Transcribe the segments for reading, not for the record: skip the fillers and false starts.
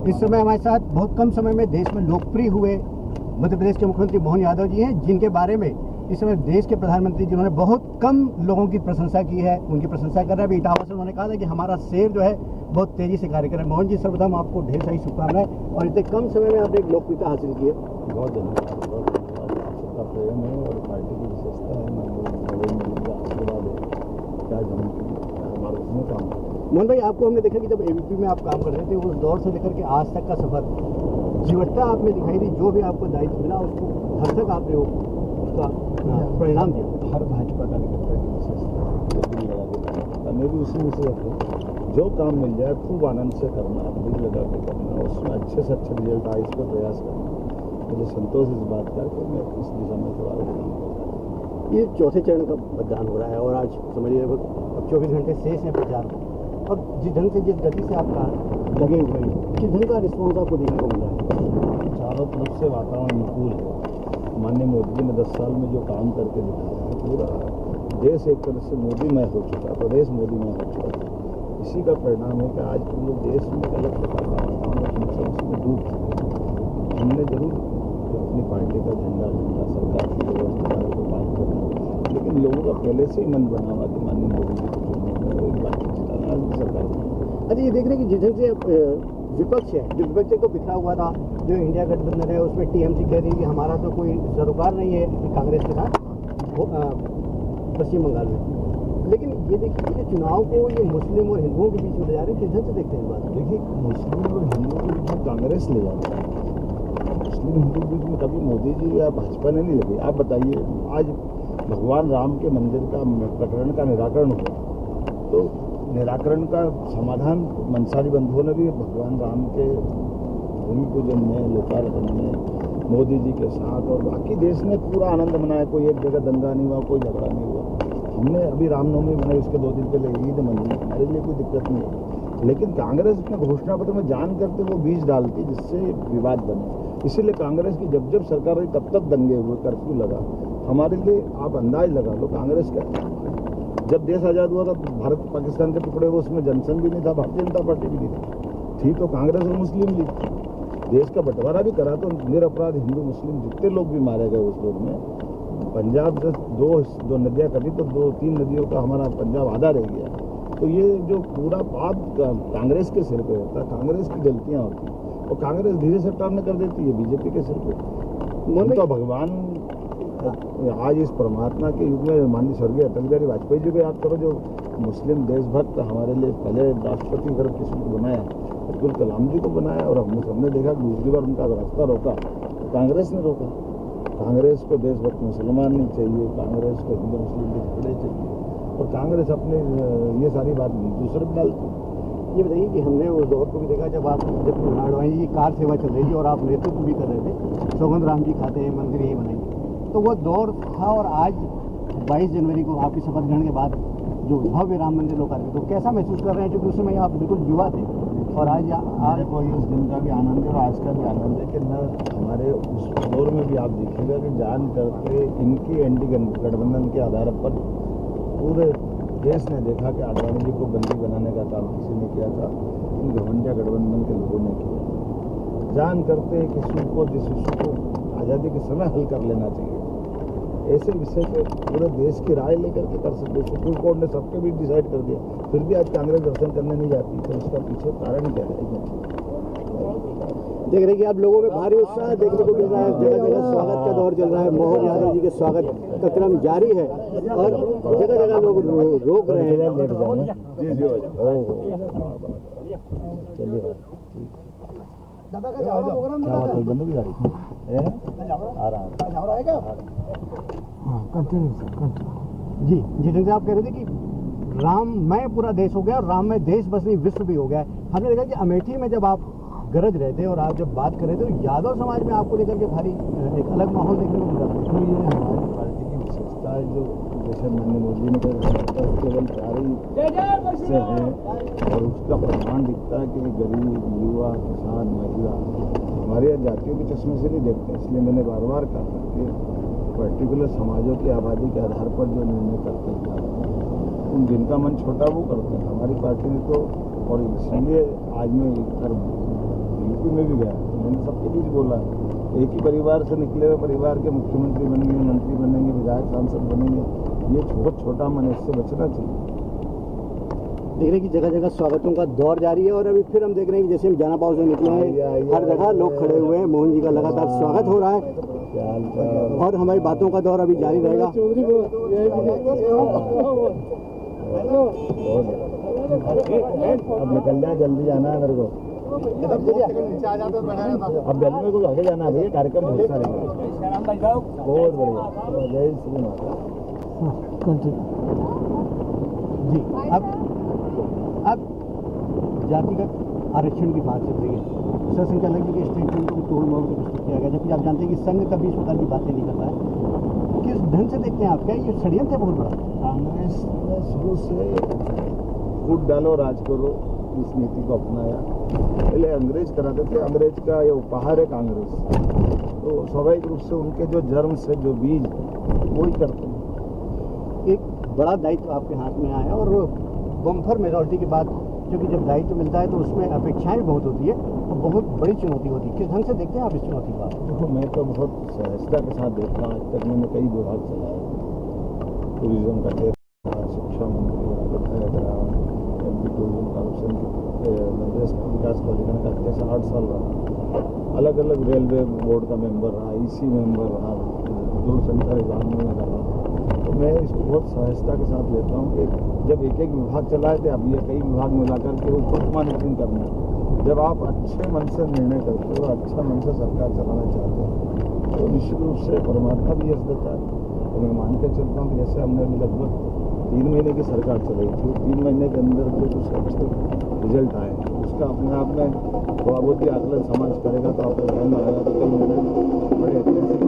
इस समय हमारे साथ बहुत कम समय में देश में लोकप्रिय हुए मध्य प्रदेश के मुख्यमंत्री मोहन यादव जी हैं, जिनके बारे में इस समय देश के प्रधानमंत्री जिन्होंने बहुत कम लोगों की प्रशंसा की है, उनकी प्रशंसा कर रहे हैं। अभी इटावा से उन्होंने कहा था कि हमारा शेर जो है बहुत तेजी से कार्य कर रहा है। मोहन जी, सर्वप्रथम आपको ढेर सारी शुभकामनाएं और इतने कम समय में आपने एक लोकप्रियता हासिल की है। बहुत धन्यवाद, बहुत धन्यवाद। सबका प्रेम है और पार्टी की विशेषता है, नरेंद्र मोदी का आशीर्वाद है क्या हमारे उसमें काम। मोहन भाई, आपको हमने देखा कि जब एबीपी में आप काम कर रहे थे, उस दौर से लेकर के आज तक का सफर, जीवटता आप में दिखाई दी। जो भी आपको दायित्व मिला उसको हर तक आपने उसका परिणाम दिया। हर भाजपा कार्यकर्ता की विशेषता दिल लगा के करना, मैं भी उसी में से जो काम मिल जाए खूब आनंद से करना, दिल लगा के करना, उसमें अच्छे से अच्छे रिजल्ट आए इस पर प्रयास करना। मुझे संतोष इस बात का कि मैं इस दिशा में थोड़ा काम करता। ये चौथे चरण का मतदान हो रहा है और आज समझिए अब 24 घंटे शेष है प्रचार, और जिस ढंग से, जिस गति से आप लगे हुए हैं, किस ढंग का रिस्पॉन्स आपको देखने को मिल रहा है? चारों तरफ से वातावरण अनुकूल है। माननीय मोदी जी ने 10 साल में जो काम करके दिखाया है, पूरा देश एक तरह से मोदीमय हो चुका, प्रदेश मोदीमय हो चुका है। इसी का परिणाम है कि आज पूरे देश में एक अलग प्रकार का वातावरण उसमें डूब चुका। हमने जरूर अपनी पार्टी का झंडा लहरा, सरकार की व्यवस्था को बात करना, लेकिन लोगों का पहले से ही मन बना हुआ कि माननीय मोदी जी को चुनना एक बात सरकार। अच्छा, ये देख रहे हैं कि जिस ढंग से विपक्ष है, जो विपक्ष को बिखरा हुआ था, जो इंडिया गठबंधन है, उसमें टीएमसी कह रही है कि हमारा तो कोई सरोकार नहीं है कांग्रेस के साथ पश्चिम बंगाल में। लेकिन ये देखिए कि चुनाव को ये मुस्लिम और हिंदुओं के बीच में ले जा रहे हैं, किस ढंग से देखते हैं इस बात? देखिए, मुस्लिम और हिंदुओं के बीच में कांग्रेस ले जाता है, मुस्लिम हिंदू के बीच में कभी मोदी जी या भाजपा ने नहीं लगी। आप बताइए, आज भगवान राम के मंदिर का प्रकरण का निराकरण हुआ, तो निराकरण का समाधान मंसारी बंधुओं ने भी भगवान राम के भूमि पूजन में, लोकार्पण में मोदी जी के साथ, और बाकी देश ने पूरा आनंद मनाया। कोई एक जगह दंगा नहीं हुआ, कोई झगड़ा नहीं हुआ। हमने अभी रामनवमी मनाई, उसके 2 दिन पहले ईद मनाई, हमारे लिए कोई दिक्कत नहीं है। लेकिन कांग्रेस अपने घोषणा पत्र में जान करते वो बीज डालती जिससे विवाद बने। इसीलिए कांग्रेस की जब जब सरकार रही तब तक दंगे हुए, कर्फ्यू लगा। हमारे लिए आप अंदाज लगा लो कांग्रेस का, जब देश आज़ाद हुआ था भारत पाकिस्तान के टुकड़े हुए, उसमें जनसंघ भी नहीं था, भारतीय जनता पार्टी भी नहीं थी तो कांग्रेस और मुस्लिम लीग थी। देश का बंटवारा भी करा तो निरपराध हिंदू मुस्लिम जितने लोग भी मारे गए उस दौर में। पंजाब से दो नदियाँ कटी तो 2-3 नदियों का हमारा पंजाब आधा रह गया। तो ये जो पूरा पाप कांग्रेस के सिर पे होता है, कांग्रेस की गलतियाँ होती हैं, और कांग्रेस धीरे से टर्न कर देती है बीजेपी के सिर पे। तो भगवान आज इस परमात्मा के युग में माननीय स्वर्गीय अटल बिहारी वाजपेयी जी को याद करो, जो मुस्लिम देशभक्त हमारे लिए पहले राष्ट्रपति अगर किसी को बनाया, अब्दुल कलाम जी को बनाया, और हमने सबने देखा कि दूसरी बार उनका रास्ता रोका तो कांग्रेस ने रोका। कांग्रेस को देशभक्त मुसलमान नहीं चाहिए, कांग्रेस को हिंदू मुस्लिम के झगड़े चाहिए, और कांग्रेस अपने ये सारी बात दूसरे में डालती। ये बताइए कि हमने उस दौर को भी देखा जब अडवाणी जी कार सेवा चल रही थी और आप नेतृत्व भी कर रहे थे, सौगंध राम जी खाते हैं मंदिर यही बनेंगे, तो वो दौर था। और आज 22 जनवरी को आपकी शपथ ग्रहण के बाद जो भव्य राम मंदिर लोकार्पित, तो कैसा महसूस कर रहे हैं? क्योंकि उस समय आप बिल्कुल युवा थे और आज को इस दिन का भी आनंद है और आज का भी आनंद है कि न हमारे उस दौर में भी आप देखिएगा कि जान करके इनकी एंटी गठबंधन के आधार पर पूरे देश ने देखा कि आडवाणी जी को बंदी बनाने का काम किसी ने किया था, इन घमंडिया गठबंधन के लोगों ने किया। जान करते कि जिस इशू को आज़ादी के समय हल कर लेना चाहिए, ऐसे विषय पे पूरे देश की राय लेकर के कर सकते। सुप्रीम कोर्ट ने सबके बीच डिसाइड कर दिया, फिर भी आज कांग्रेस दर्शन करने नहीं जाती, तो इसका पीछे कारण क्या है? देख रहे हैं कि आप लोगों में भारी उत्साह देखने को मिल रहा है, जगह जगह स्वागत का दौर चल रहा है। मोहन यादव जी के स्वागत का क्रम जारी है और जगह जगह लोग रोक रहे हैं। जी जिस से आप कह रहे थे कि राममय पूरा देश हो गया और राममय देश बस नहीं विश्व भी हो गया है। हमने देखा कि अमेठी में जब आप गरज रहे थे और आप जब बात कर रहे थे तो यादव समाज में आपको लेकर के भारी एक अलग माहौल देखने को मिल रहा है। ये हमारी पार्टी की विशेषता है, जो जैसे माननीय मोदी ने कहा केवल 4 से है और उसका प्रमाण दिखता है कि गरीब, युवा, किसान, महिला हमारे यहाँ जातियों के चश्मे से नहीं देखते। इसलिए मैंने बार बार कहा कि पर्टिकुलर समाजों की आबादी के आधार पर जो निर्णय करते हैं उन जिनका मन छोटा वो करते हैं। हमारी पार्टी ने तो, और इसलिए आज मैं यूपी में भी गया, मैंने सबके बीच बोला है, एक ही परिवार से निकले हुए परिवार के मुख्यमंत्री बनेंगे, मंत्री बनेंगे, विधायक सांसद बनेंगे, ये बहुत छोटा मन है, इससे बचना चाहिए। देख रहे हैं कि जगह जगह स्वागतों का दौर जारी है और अभी फिर हम देख रहे हैं कि जैसे हम जाना पाव से निकले हैं, हर जगह लोग खड़े हुए हैं, मोहन जी का लगातार स्वागत हो रहा है और हमारी बातों का दौर अभी जारी रहेगा। अब निकल जाए, जल्दी जाना है मेरे को, अब जल्दी को आगे जाना है भैया, कार्यक्रम बहुत सारे बहुत बढ़िया। जय श्री माता जी। अब जातिगत आरक्षण की बात चल रही है, सरसंचालक जी के स्टेटमेंट को तोड़ मोड़ कर प्रस्तुत किया गया, जबकि आप जानते हैं कि संघ कभी इस प्रकार की बातें नहीं करता है। किस ढंग से देखते हैं आप, क्या ये षड्यंत्र है बहुत बड़ा? कांग्रेस ने शुरू से फूट डालो राज करो इस नीति को अपनाया। पहले अंग्रेज कराते थे, अंग्रेज का ये उपहार है कांग्रेस, तो स्वाभाविक रूप से उनके जो जन्म से जो बीज वही करते हैं। एक बड़ा दायित्व आपके हाथ में आया और बम्पर मेजॉरिटी के बाद, क्योंकि जब दायित्व मिलता है तो उसमें अपेक्षाएं बहुत होती है और बहुत बड़ी चुनौती होती है। किस ढंग से देखते हैं आप इस चुनौती को? देखो, मैं तो बहुत सहजता के साथ देखता हूँ। आज तक मैंने कई विभाग चलाए, टूरिज्म का क्षेत्र, शिक्षा मंत्री टूरिज्म कॉर्पोरेशन के मद्रास विकास प्राधिकरण का अध्यक्ष 8 साल रहा, अलग अलग रेलवे बोर्ड का मेंबर रहा, ईसी मेंबर रहा, दूरसंचार विभाग में रहा। तो मैं इसको बहुत सहजता के साथ लेता हूँ कि जब एक एक विभाग चलाए थे, अब ये कई विभाग मिलाकर के ऊपर मॉनिटरिंग करना है। जब आप अच्छे मन से निर्णय करते हो, अच्छा मन से सरकार चलाना चाहते हो, तो निश्चित रूप से परमात्मा भी यश देता है। तो मैं मान के चलता हूँ कि जैसे हमने अभी लगभग 3 महीने की सरकार चलाई थी, 3 महीने के अंदर जो कुछ अच्छे रिजल्ट आए, उसका अपने आप में थोड़ा बहुत ही आकलन समाज करेगा तो आपको ध्यान आएगा तो कई निर्णय बड़े ऐतिहासिक।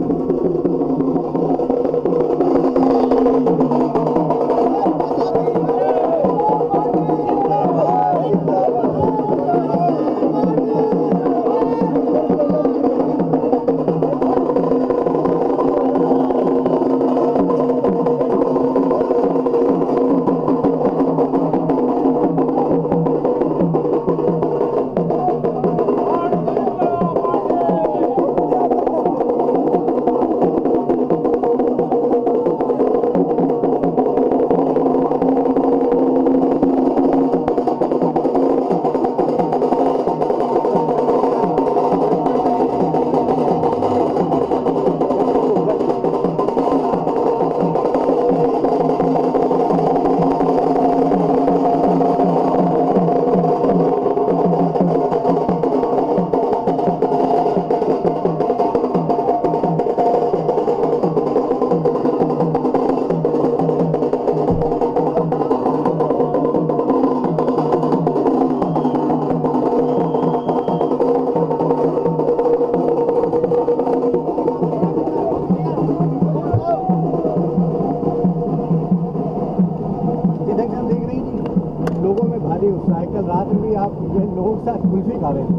कल रात में भी आप लोगों के साथ कुल्फी खा रहे थे।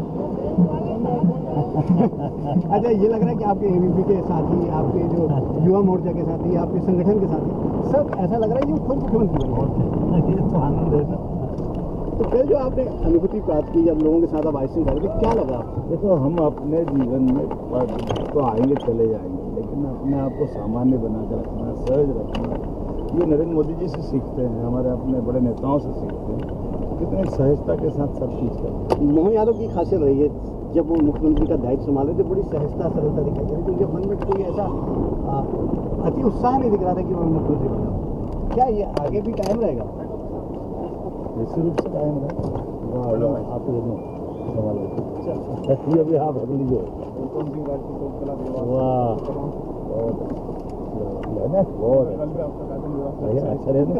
अच्छा, ये लग रहा है कि आपके एबीपी के साथी, आपके जो युवा मोर्चा के साथी, आपके संगठन के साथी, सब ऐसा लग रहा है कि खुद मुख्यमंत्री बने। ये तो आनंद है। तो फिर जो आपने अनुभूति प्राप्त की जब लोगों के साथ आप आइसिंग कर रहे, क्या लगा? देखो, हम अपने जीवन में तो आएंगे चले जाएंगे, लेकिन अपने आप को सामान्य बना कर रखना, सहज रखना, ये नरेंद्र मोदी जी से सीखते हैं, हमारे अपने बड़े नेताओं से सीखते हैं, कितने सहजता के साथ सब चीज़ करते हैं। मोहन यादव की खासियत रही है, जब वो मुख्यमंत्री का दायित्व संभाल रहे थे, बड़ी सहजता सरलता दिखाई दे रही थी, उनके मन में कोई ऐसा अति उत्साह नहीं दिख रहा था कि वो मुख्यमंत्री बना। क्या ये आगे भी कायम रहेगा? निश्चित रूप से कायम रहेगा। आप सवाल अभी आप रख लीजिए। वाह, बहुत अच्छा रहे ना।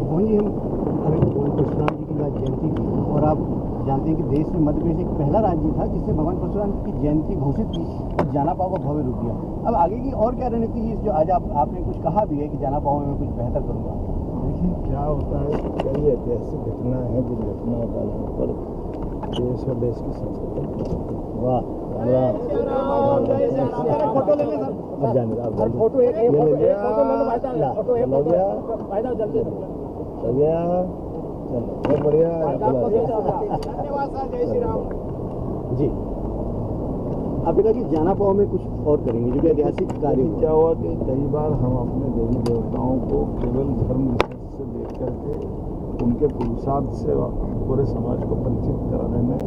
मोहन जी, हम अभी भगवान परशुराम जी की आज जयंती थी और आप जानते हैं कि देश में मध्य प्रदेश एक पहला राज्य था जिसने भगवान परशुराम की जयंती घोषित की और जाना पाव को भव्य रूप दिया। अब आगे की और क्या रणनीति है जो आज आपने कुछ कहा भी है कि जाना पाव में कुछ बेहतर करूँगा? देखिए, क्या होता है, कई ऐतिहासिक घटना है जिन घटनाओं का पर देश और देश की संस्कृति। वाह, फोटो ले लें सर। अब जाने आप फोटो एक फोटो ले लो भाई साहब, फोटो एक हो गया। भाई साहब जल्दी। बढ़िया, चलो बहुत बढ़िया। धन्यवाद सर, जय श्री राम जी। आपने कहा कि जानापाव में कुछ और करेंगे जो कि ऐतिहासिक कार्य क्या हुआ कि कई बार हम अपने देवी देवताओं को केवल धर्म से देख करके उनके पुरुषार्थ से पूरे समाज को परिचित कराने में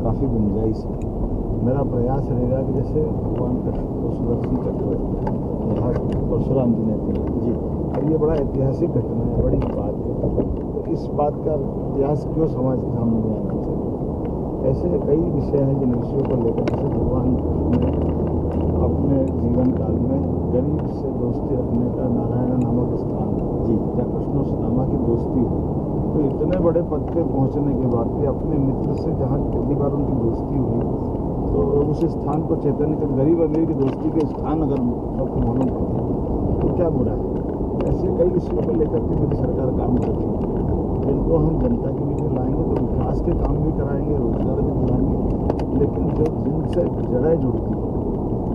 काफ़ी गुंजाइश है। मेरा प्रयास रहेगा कि जैसे भगवान कृष्ण को सुदर्शन चक्र यहाँ परशुराम जी ने दिया जी, और ये बड़ा ऐतिहासिक घटना है, बड़ी बात है, तो इस बात का इतिहास क्यों समाज के सामने नहीं आना चाहिए। ऐसे कई विषय हैं जिन विषयों को लेकर जैसे भगवान ने अपने जीवन काल में गरीब से दोस्ती रखने का नारायण नामक स्थान जी, या कृष्ण सुदामा की दोस्ती हुई, तो इतने बड़े पद पे पहुंचने के बाद भी अपने मित्र से जहाँ पहली बार उनकी दोस्ती हुई तो उस स्थान को चैतन्य कर गरीब अमीर की दोस्ती के स्थान अगर सबको मालूम पड़े तो क्या बुरा है। ऐसे कई विषयों को लेकर के मेरी सरकार काम कर रही है, जिनको हम जनता के बीच में लाएंगे तो विकास के काम भी कराएंगे, रोजगार भी दिलाएंगे, लेकिन जो जिनसे जड़ें जुड़ती हैं।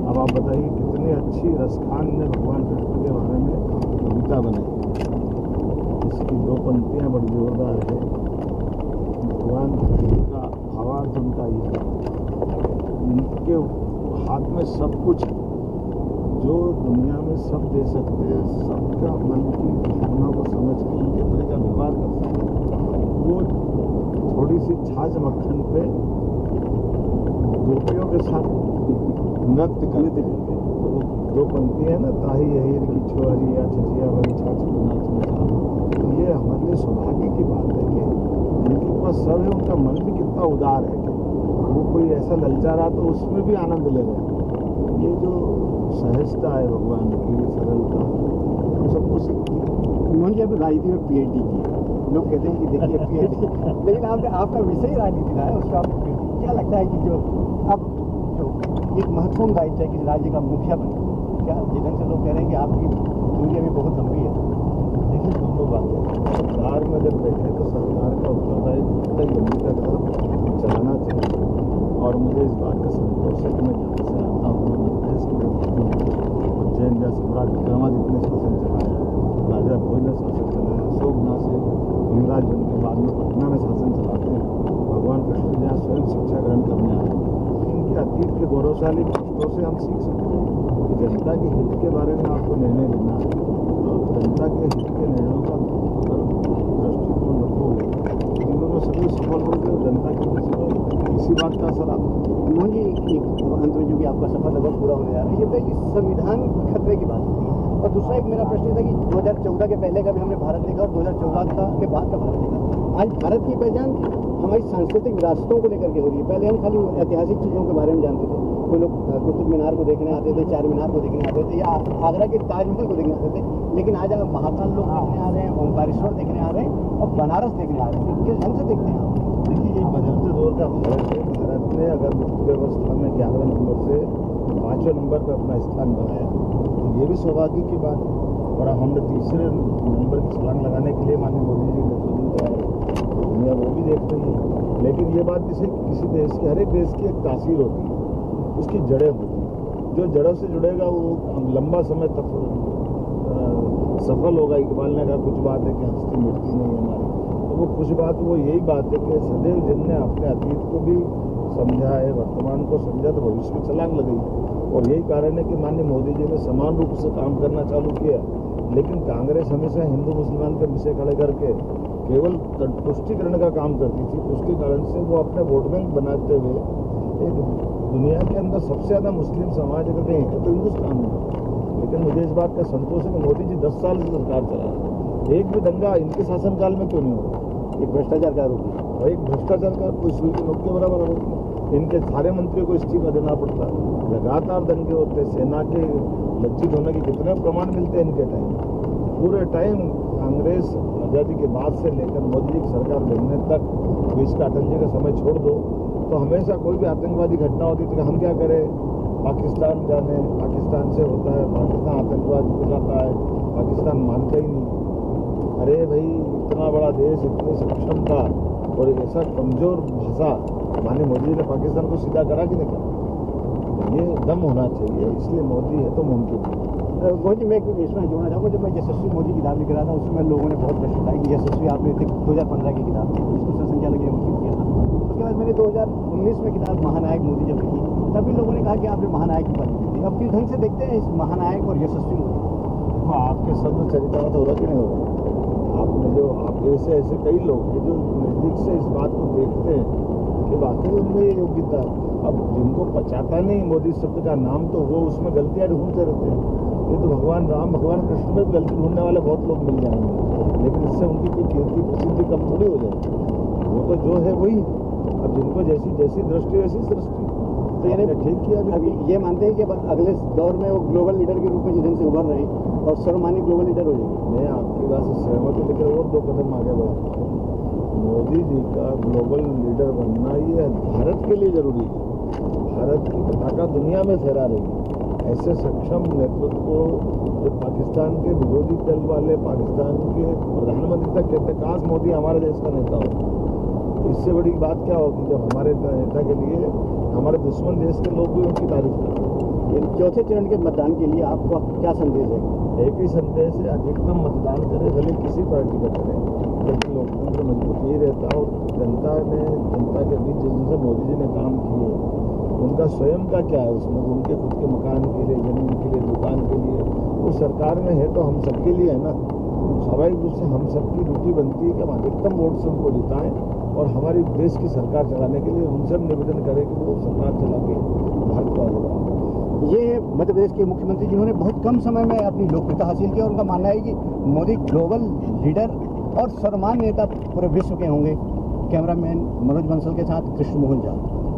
अब आप बताइए कितनी अच्छी रसखान ने भगवान कृष्ण के बारे में कविता बनाई, इसकी दो पंक्तियाँ बड़ी जोरदार है। भगवान कृष्ण का भावार्थ उनका ये है, उनके हाथ में सब कुछ है, जो दुनिया में सब दे सकते हैं, सबका मन की भावना को समझ के उनके तरह का व्यवहार कर सकते हैं। वो थोड़ी सी छाछ मक्खन पे गोपियों के साथ नृत्य करते हैं। तो दो पंक्ति है ना, ताही यही की छोरी या छछिया वाली छाछ बना चुका। तो ये हमारे लिए सौभाग्य की बात है कि जिनके पास सब है उनका मन भी कितना उदार है कि वो कोई ऐसा ललचा रहा तो उसमें भी आनंद ले रहे हैं। ये जो सहजता है भगवान की, सरलता, हम सबको सीखती है। मोहन जी आपने राजनीति में पीएचडी की, लोग कहते हैं कि देखिए पीएचडी लेकिन आपने आपका विषय राजनीति रहा है, उसका आपने पीएचडी। क्या लगता है कि जो अब जो एक महत्वपूर्ण दायित्व है कि राज्य का मुखिया बने, क्या जिधर से लोग कह रहे हैं कि आपकी दूरी अभी बहुत लंबी है। देखिए दोनों बातें, सरकार में जब बैठे तो सरकार का उत्तरदायित्व लंबी का कदम चलाना चाहिए। और मुझे इस बात का संतोष है कि मैं जहाँ से आता हूँ मध्य प्रदेश की उज्जैन जहाँ सम्राट विक्रमादित्य ने शासन चलाया, राजा भोज ने शासन चलाया, अशोक जहाँ से युवराज बन के बाद में पटना में शासन चलाते हैं, भगवान कृष्ण जहाँ स्वयं शिक्षा ग्रहण करने आए, इनके अतीत के गौरवशाली पक्षों से हम सीख सकते हैं कि जनता के हित के बारे में आपको निर्णय लेना है तो जनता के हित के निर्णयों का अगर दृष्टिकोण रखोगे जीवन में सभी सफल होंगे और जनता के इसी बात का असर आता है। मोहन जी अंत में जो भी आपका सफर लगभग पूरा होने जा रहा है, ये बताइए कि संविधान खतरे की बात होती है। और दूसरा एक मेरा प्रश्न था कि 2014 के पहले का भी हमने भारत देखा और 2014 के बाद का भारत देखा। आज भारत की पहचान हमारी सांस्कृतिक विरासतों को लेकर के हो रही है। पहले हम खाली ऐतिहासिक चीज़ों के बारे में जानते थे, कोई लोग कुतुब मीनार को देखने आते थे, चार मीनार को देखने आते थे, या आगरा के ताजमहल को देखने आते थे, लेकिन आज आप महाकाल लोग देखने आ रहे हैं, ओंकारेश्वर देखने आ रहे हैं और बनारस देखने आ रहे हैं। किस ढंग से देखते हैं आप? देखिए ये बदलते दौर का भारत है। भारत ने अगर वित्त व्यवस्था में 11वें नंबर से 5वें नंबर पर अपना स्थान बनाया तो ये भी सौभाग्य की बात है। और हमने तीसरे नंबर की छलांग लगाने के लिए माननीय मोदी जी ने नेतृत्व दुनिया वो भी देख रही है। लेकिन ये बात जैसे किसी देश की, हर एक देश की एक तासीर होती है, उसकी जड़ें होती हैं। जो जड़ों से जुड़ेगा वो लंबा समय तक सफल होगा। इकबाल ने कहा कुछ बात है कि हस्ती मिटती नहीं हमारी, तो वो कुछ बात वो यही बात है कि सदैव जिनने अपने अतीत को भी समझा है, वर्तमान को समझा, तो भविष्य में छलांग लगाई है। और यही कारण है कि माननीय मोदी जी ने समान रूप से काम करना चालू किया। लेकिन कांग्रेस हमेशा हिंदू मुसलमान के विषय खड़े करके केवल तुष्टिकरण का काम करती थी। उसके कारण से वो अपने वोट बैंक बनाते हुए एक दुनिया के अंदर सबसे ज़्यादा मुस्लिम समाज अगर कहीं है तो हिंदुस्तान में। लेकिन मुझे इस बात का संतोष है कि मोदी जी 10 साल से सरकार चला रहे हैं, एक भी दंगा इनके शासनकाल में क्यों नहीं हुआ। एक भ्रष्टाचार का आरोप है और एक भ्रष्टाचार का कोई सुई के नोक के बराबर आरोप है। इनके सारे मंत्रियों को इस्तीफा देना पड़ता, लगातार दंगे होते, सेना के लज्जित होने के कितने प्रमाण मिलते हैं इनके टाइम। पूरे टाइम कांग्रेस आज़ादी के बाद से लेकर मोदी जी की सरकार बनने तक, तो इसका अटल जी का समय छोड़ दो तो हमेशा कोई भी आतंकवादी घटना होती थी, हम क्या करें, पाकिस्तान जाने, पाकिस्तान से होता है, पाकिस्तान आतंकवाद फैलाता है, पाकिस्तान मानता ही नहीं। अरे भाई इतना बड़ा देश, इतनी सक्षमता और ऐसा कमज़ोर भाषा, माननीय मोदी जी ने पाकिस्तान को सीधा करा कि नहीं करा। ये दम होना चाहिए, इसलिए मोदी है तो मुमकिन है। मोदी मैं इसमें जोड़ना चाहूँगा, जब मैं यशस्वी मोदी की किताब लिख रहा था उसमें लोगों ने बहुत प्रश्न उठाया कि यशस्वी आपने 2015 की किताब थी, इसको संख्या लगी उचित किया था। उसके बाद मैंने 2019 में किताब महानायक मोदी जब लिखी, तभी लोगों ने कहा कि आपने महानायक की बात की थी। अब किस ढंग से देखते हैं इस महानायक और यशस्वी मोदी? आपके शब्द चरितार्थ होगा कि नहीं होगा? आपने जो आपके ऐसे कई लोग हैं जो नज़दीक से इस बात को देखते हैं कि वाकई उनमें ये योग्यता है। अब जिनको पचाता नहीं मोदी शब्द का नाम, तो वो उसमें गलतियाँ ढूंढते रहते हैं। ये तो भगवान राम भगवान कृष्ण में भी गलती ढूंढने वाले बहुत लोग मिल जाएंगे, लेकिन इससे उनकी कोई कीर्ति प्रसिद्धि कम थोड़ी हो जाएगी। वो तो जो है वही, अब जिनको जैसी जैसी दृष्टि वैसी सृष्टि। तो यानी ठीक किया। अभी ये मानते हैं कि अगले दौर में वो ग्लोबल लीडर के रूप में जिधन से उभर रहे हैं और सर्वमान्य ग्लोबल लीडर हो जाएंगे। मैं आपकी बात से सहमत हूँ, लेकिन और 2 कदम आगे बढ़ा। मोदी जी का ग्लोबल लीडर बनना ये भारत के लिए जरूरी है। भारत की पताका दुनिया में फहरा रही है। ऐसे सक्षम नेतृत्व को जब पाकिस्तान के विरोधी दल वाले पाकिस्तान के प्रधानमंत्री तक कहते काश मोदी हमारे देश का नेता हो, इससे बड़ी बात क्या होगी जब हमारे नेता के लिए हमारे दुश्मन देश के लोग भी उनकी तारीफ करते हैं। चौथे चरण के मतदान के लिए आपका क्या संदेश है? एक ही संदेश है, अधिकतम मतदान करें, भले किसी पार्टी का करें, लेकिन लोकतंत्र मजबूत यही रहता है। और जनता के बीच जिनसे मोदी जी ने काम किए, उनका स्वयं का क्या है उसमें, उनके खुद के मकान के लिए, जमीन के लिए, दुकान के लिए, वो सरकार में है तो हम सबके लिए है ना। स्वाभाविक रूप से हम सबकी ड्यूटी बनती है कि हम अधिकतम वोट से उनको जिताएं और हमारी देश की सरकार चलाने के लिए उनसे हम निवेदन करें कि वो सरकार चला के भारत को आगे बढ़ाएं। ये मध्य प्रदेश के मुख्यमंत्री जिन्होंने बहुत कम समय में अपनी लोकप्रियता हासिल की और उनका मानना है कि मोदी ग्लोबल लीडर और सर्वमान्य नेता पूरे विश्व के होंगे। कैमरामैन मनोज बंसल के साथ कृष्ण मोहन झा।